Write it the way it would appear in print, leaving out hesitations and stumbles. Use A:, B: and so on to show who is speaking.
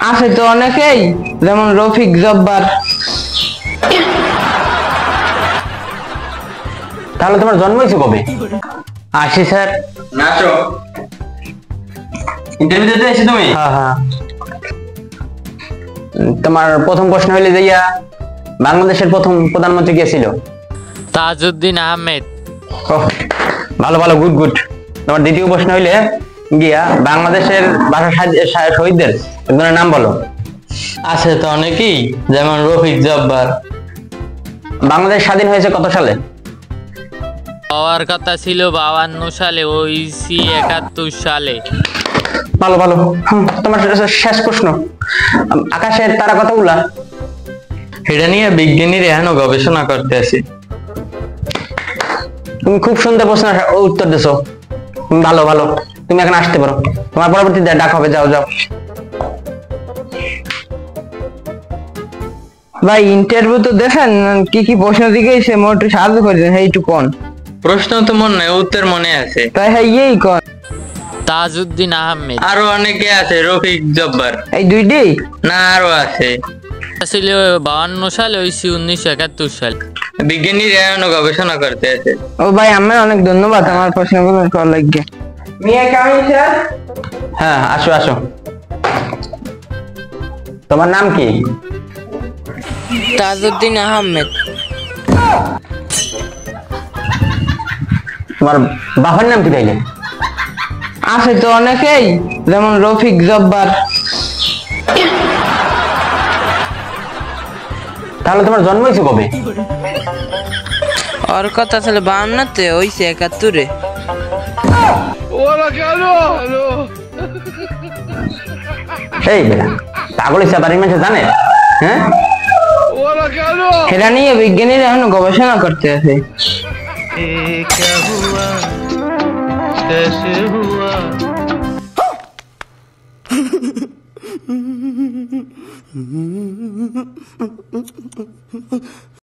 A: আছে তো অনেকেই, যেমন রফিক জব্বার।
B: তাহলে তোমার জন্ম হয়েছে কবে?
A: আসি স্যার।
B: নাচো, ইন্টারভিউ দিতে এসে তুমি?
A: হ্যাঁ হ্যাঁ।
B: তোমার প্রথম প্রশ্ন হইলে যাইয়া বাংলাদেশের প্রথম প্রধানমন্ত্রী কে ছিল?
C: তাজউদ্দিন আহমেদ।
B: ওহ, ভালো ভালো, গুড গুড। তোমার দ্বিতীয় প্রশ্ন হইলে গিয়া বাংলাদেশের ভাষা শহীদদের একজনের নাম বলো।
A: আছে তো অনেকেই, যেমন রফিক জব্বার।
B: বাংলাদেশ স্বাধীন হয়েছে কত সালে?
C: হওয়ার কথা ছিল 52 সালে, হইছি 71 সালে।
B: ভালো ভালো। তোমার শেষ প্রশ্ন, আকাশের তারা কতগুলা?
A: এটা নিয়ে বিজ্ঞানীরা এখনো গবেষণা করতে আছে।
B: তুমি খুব সুন্দর প্রশ্ন উত্তর দিছো, ভালো ভালো। তুমি এখন আসতে পারো, তোমার পরবর্তী ডাক হবে। যাও যাও।
A: ভাই ইন্টারভিউ তো দেখেন, কি কি প্রশ্ন দিকেছে মোট সাহায্য করে দেন, এইটু কোন প্রশ্ন তো মনে নাই, উত্তর মনে আছে তাই। হ্যাঁ এই কোন
C: তাজউদ্দিন আহমেদ।
A: আরো অনেকে আছে, রফিক জব্বার। এই দুইটি না আরো আছে?
C: ছিল 52 সালে, হইছি 1971 সালে।
A: বিজ্ঞানীরা এখনো গবেষণা করতে আছে। ও ভাই আমার অনেক ধন্যবাদ আমার প্রশ্নগুলো করার লাগে। মিয়া কামিং স্যার।
B: হ্যাঁ, আসো আসো। তোমার নাম কি?
D: তাজউদ্দিন আহমেদ।
B: তোমার বাবার নাম কি তাইলে?
A: আছে তো অনেকেই, যেমন রফিক জব্বার।
B: তাহলে তোমার জন্ম হয়েছে কবে?
D: ওর কথা ছিল 52-তে, হইছে 71-এ।
B: এই বেটা, পাগল হিসাব বাড়ির মানুষ জানে? হ্যাঁ,
A: এটা নিয়ে বিজ্ঞানীরা এখনো গবেষণা করতে আছে।
E: क्या हुआ कैसे हुआ